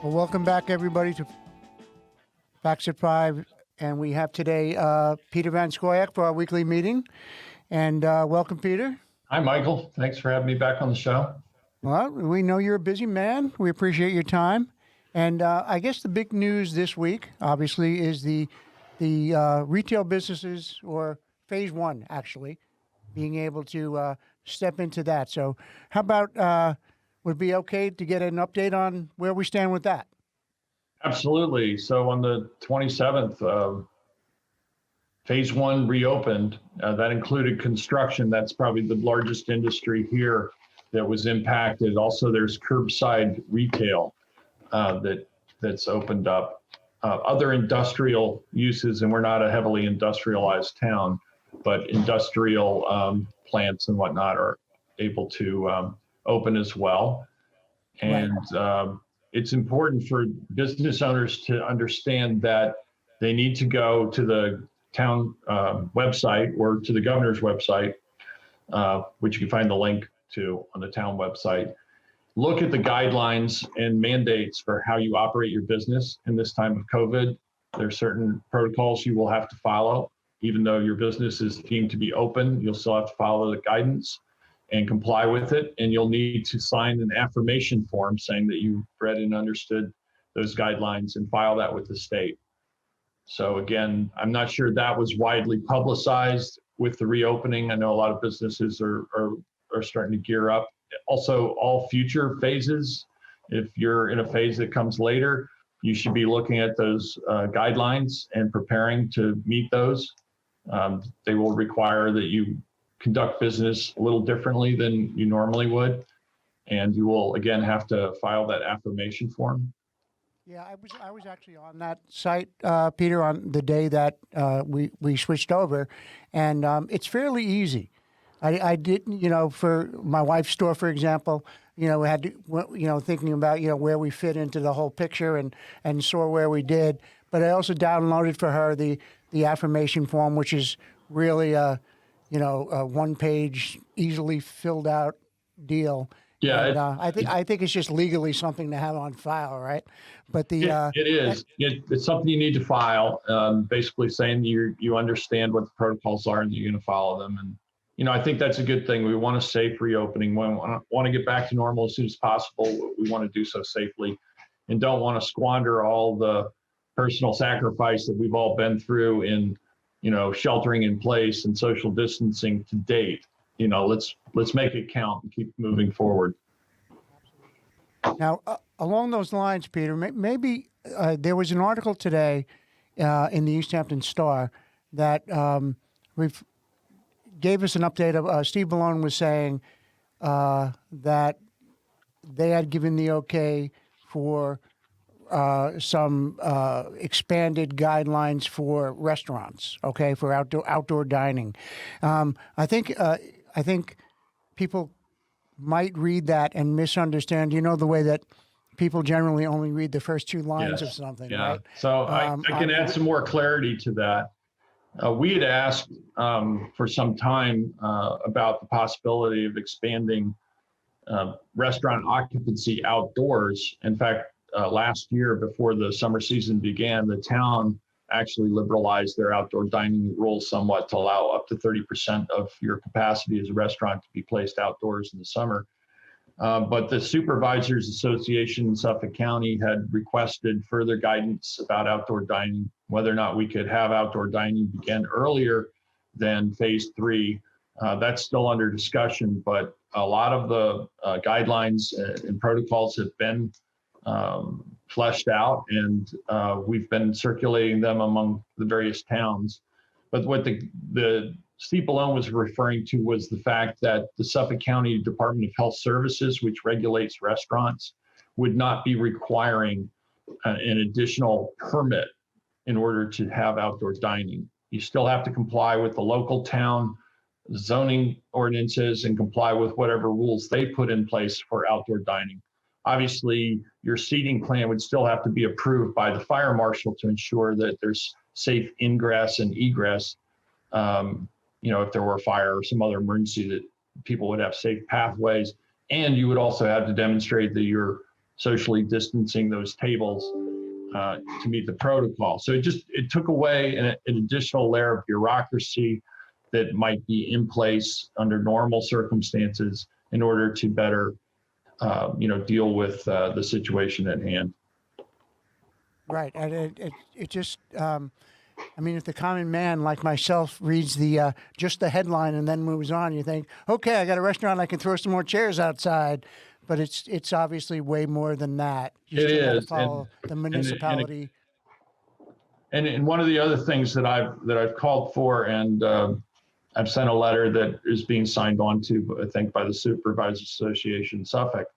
Well, welcome back, everybody, to Facts at 5. And we have today Peter Van Scoyoc for our weekly meeting. And welcome, Peter. Hi, Michael. Thanks for having me back on the show. Well, we know you're a busy man. We appreciate your time. And I guess the big news this week, obviously, is the retail businesses, or phase one, actually, being able to step into that. So how about would it be okay to get an update on where we stand with that? Absolutely. So on the 27th, phase one reopened. That included construction. That's probably the largest industry here that was impacted. Also, there's curbside retail that's opened up. Other industrial uses, and we're not a heavily industrialized town, but industrial plants and whatnot are able to open as well. And it's important for business owners to understand that they need to go to the town website or to the governor's website, which you can find the link to on the town website. Look at the guidelines and mandates for how you operate your business in this time of COVID. There are certain protocols you will have to follow. Even though your business is deemed to be open, you'll still have to follow the guidance and comply with it. And you'll need to sign an affirmation form saying that you read and understood those guidelines and file that with the state. So again, I'm not sure that was widely publicized with the reopening. I know a lot of businesses are starting to gear up. Also, all future phases, if you're in a phase that comes later, you should be looking at those guidelines and preparing to meet those. They will require that you conduct business a little differently than you normally would. And you will, again, have to file that affirmation form. Yeah, I was actually on that site, Peter, on the day that we switched over, and it's fairly easy. I didn't, for my wife's store, for example, we had to, thinking about, where we fit into the whole picture and saw where we did. But I also downloaded for her the affirmation form, which is really a one-page, easily filled out deal. Yeah, and, I think it's just legally something to have on file, right? But it is. It's something you need to file, basically saying you understand what the protocols are and that you're going to follow them. And I think that's a good thing. We want a safe reopening. We want to get back to normal as soon as possible. We want to do so safely, and don't want to squander all the personal sacrifice that we've all been through in sheltering in place and social distancing to date. Let's make it count and keep moving forward. Now, along those lines, Peter, maybe there was an article today in the East Hampton Star that gave us an update of Steve Malone was saying that they had given the okay for some expanded guidelines for restaurants, for outdoor dining. I think people might read that and misunderstand. The way that people generally only read the first two lines of something. Yeah. Right? So I can add some more clarity to that. We had asked for some time about the possibility of expanding restaurant occupancy outdoors. In fact, last year, before the summer season began, the town actually liberalized their outdoor dining rules somewhat to allow up to 30% of your capacity as a restaurant to be placed outdoors in the summer. But the Supervisors Association in Suffolk County had requested further guidance about outdoor dining, whether or not we could have outdoor dining begin earlier than phase three. That's still under discussion, but a lot of the guidelines and protocols have been fleshed out, and we've been circulating them among the various towns. But what the Steve Malone was referring to was the fact that the Suffolk County Department of Health Services, which regulates restaurants, would not be requiring an additional permit in order to have outdoor dining. You still have to comply with the local town zoning ordinances and comply with whatever rules they put in place for outdoor dining. Obviously, your seating plan would still have to be approved by the fire marshal to ensure that there's safe ingress and egress. If there were a fire or some other emergency, that people would have safe pathways. And you would also have to demonstrate that you're socially distancing those tables to meet the protocol. So it took away an additional layer of bureaucracy that might be in place under normal circumstances in order to better, deal with the situation at hand. Right, and it just, I mean, if the common man like myself reads just the headline and then moves on, you think, okay, I got a restaurant, I can throw some more chairs outside, but it's obviously way more than that. You It still got to is, follow the municipality. And one of the other things that I've called for, and I've sent a letter that is being signed on to, I think, by the Supervisor Association Suffolk,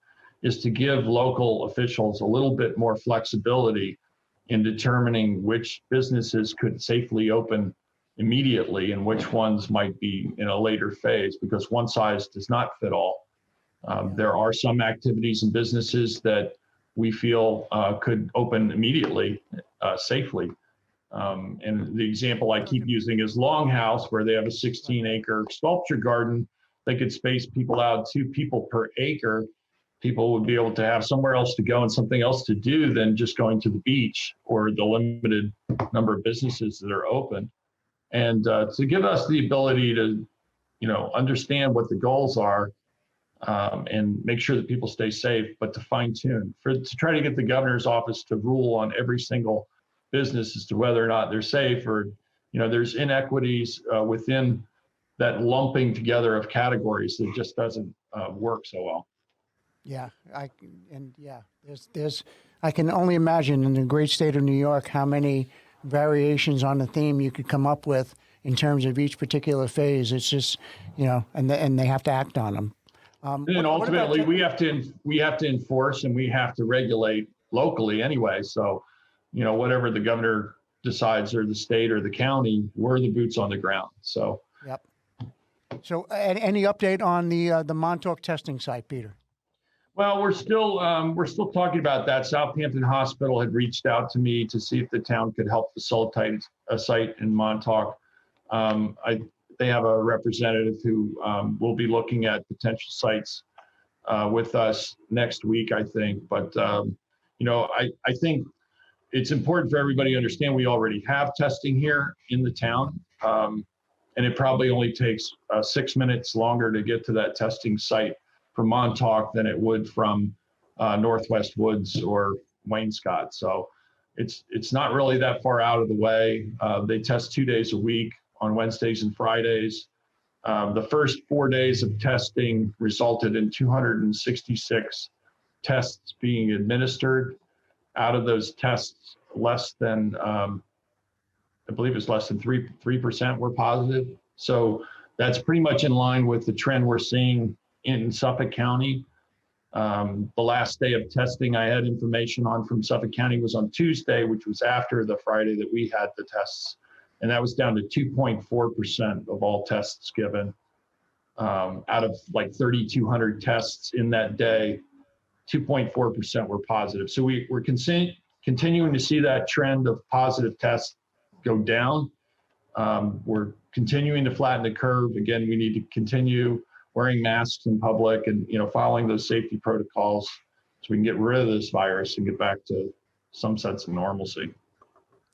is to give local officials a little bit more flexibility in determining which businesses could safely open immediately and which ones might be in a later phase, because one size does not fit all. There are some activities and businesses that we feel could open immediately, safely. And the example I keep using is Longhouse, where they have a 16-acre sculpture garden. They could space people out 2 people per acre. People would be able to have somewhere else to go and something else to do than just going to the beach or the limited number of businesses that are open. And to give us the ability to, understand what the goals are and make sure that people stay safe, but to fine tune, to try to get the governor's office to rule on every single business as to whether or not they're safe, or, there's inequities within that lumping together of categories that just doesn't work so well. Yeah, I can only imagine in the great state of New York how many variations on the theme you could come up with in terms of each particular phase. It's just, and they have to act on them. And ultimately, we have to enforce and we have to regulate locally anyway. So, whatever the governor decides, or the state or the county, we're the boots on the ground. So. Yep. So, any update on the Montauk testing site, Peter? Well, we're still talking about that. Southampton Hospital had reached out to me to see if the town could help facilitate a site in Montauk. They have a representative who will be looking at potential sites with us next week, I think. But I think it's important for everybody to understand we already have testing here in the town, and it probably only takes 6 minutes longer to get to that testing site from Montauk than it would from Northwest Woods or Wainscott. So it's not really that far out of the way. They test 2 days a week on Wednesdays and Fridays. The first 4 days of testing resulted in 266 tests being administered. Out of those tests, less than, I believe it's less than 3% were positive. So that's pretty much in line with the trend we're seeing in Suffolk County. The last day of testing I had information on from Suffolk County was on Tuesday, which was after the Friday that we had the tests. And that was down to 2.4% of all tests given. Out of like 3,200 tests in that day, 2.4% were positive. So we're continuing to see that trend of positive tests go down. We're continuing to flatten the curve. Again, we need to continue wearing masks in public and following those safety protocols so we can get rid of this virus and get back to some sense of normalcy.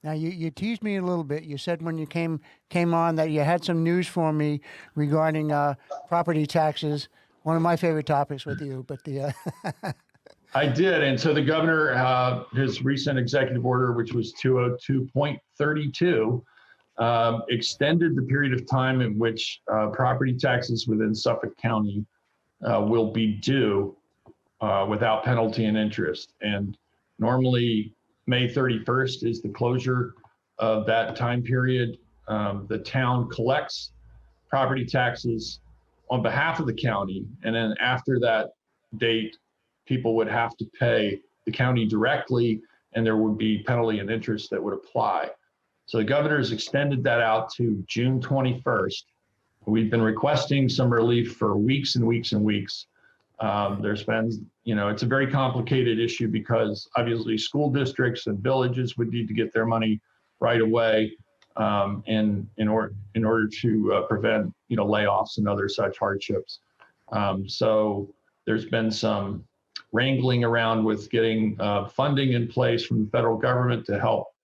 Now you teased me a little bit. You said when you came on that you had some news for me regarding property taxes. One of my favorite topics with you, but I did, and so the governor, his recent executive order, which was 202.32, extended the period of time in which property taxes within Suffolk County will be due without penalty and interest. And normally May 31st is the closure of that time period. The town collects property taxes on behalf of the county, and then after that date, people would have to pay the county directly, and there would be penalty and interest that would apply. So the governor has extended that out to June 21st. We've been requesting some relief for weeks and weeks and weeks. There's been, it's a very complicated issue because obviously school districts and villages would need to get their money right away in order to prevent, layoffs and other such hardships. So there's been some wrangling around with getting funding in place from the federal government to help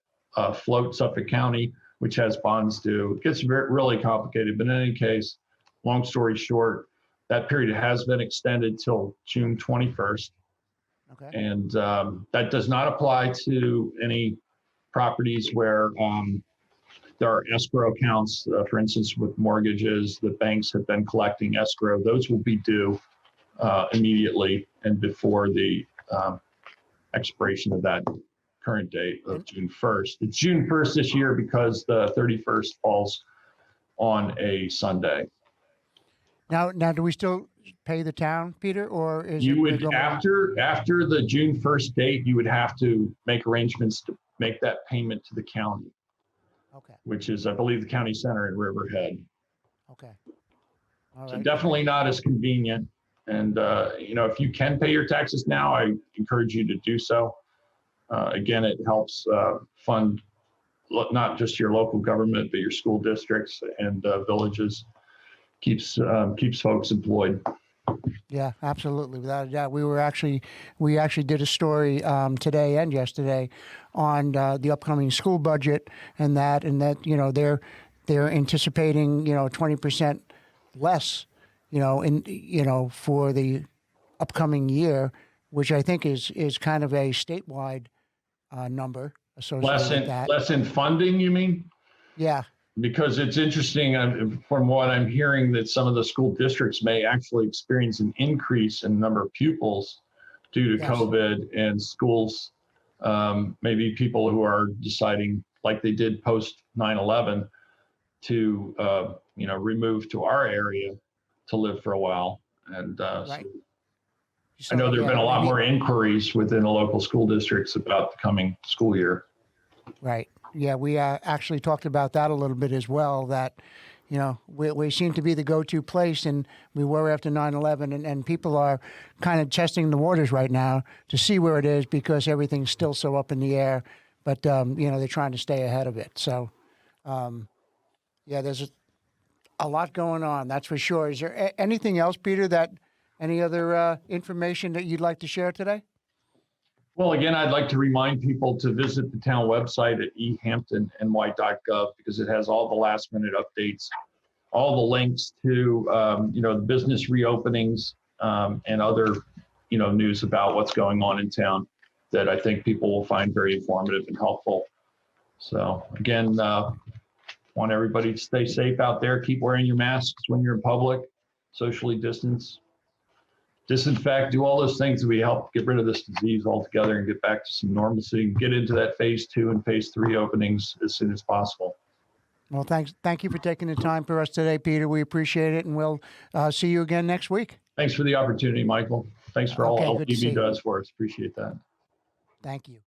float Suffolk County, which has bonds due. It gets really complicated, but in any case, long story short, that period has been extended till June 21st. Okay. And that does not apply to any properties where there are escrow accounts, for instance, with mortgages, the banks have been collecting escrow. Those will be due immediately and before the expiration of that current date of June 1st. It's June 1st this year because the 31st falls on a Sunday. Now, do we still pay the town, Peter, or is You it would, after the June 1st date, you would have to make arrangements to make that payment to the county, Okay. which is, I believe, the county center in Riverhead. Okay. All So right. definitely not as convenient. And, if you can pay your taxes now, I encourage you to do so. Again, it helps fund not just your local government, but your school districts and villages. Keeps folks employed. Yeah, absolutely, without a doubt. We actually did a story today and yesterday on the upcoming school budget and that they're anticipating 20% less for the upcoming year, which I think is kind of a statewide number associated with that. Less in funding, you mean? Yeah. Because it's interesting, from what I'm hearing, that some of the school districts may actually experience an increase in the number of pupils due to Yes. COVID, and schools, maybe people who are deciding, like they did post 9/11, to remove to our area to live for a while. And Right. I know there have been a lot more inquiries within the local school districts about the coming school year. Right. Yeah, we actually talked about that a little bit as well, that, we seem to be the go-to place, and we were after 9/11, and people are kind of testing the waters right now to see where it is because everything's still so up in the air, but, they're trying to stay ahead of it. So, there's a lot going on, that's for sure. Is there anything else, Peter, any other information that you'd like to share today? Well, again, I'd like to remind people to visit the town website at ehamptonny.gov because it has all the last minute updates, all the links to, the business reopenings and other, news about what's going on in town that I think people will find very informative and helpful. So again, want everybody to stay safe out there. Keep wearing your masks when you're in public, socially distance, disinfect, do all those things that we help get rid of this disease altogether and get back to some normalcy and get into that phase 2 and phase 3 openings as soon as possible. Well, thank you for taking the time for us today, Peter. We appreciate it, and we'll see you again next week. Thanks for the opportunity, Michael. Thanks for all good to see LPB you. does for us. Appreciate that. Thank you.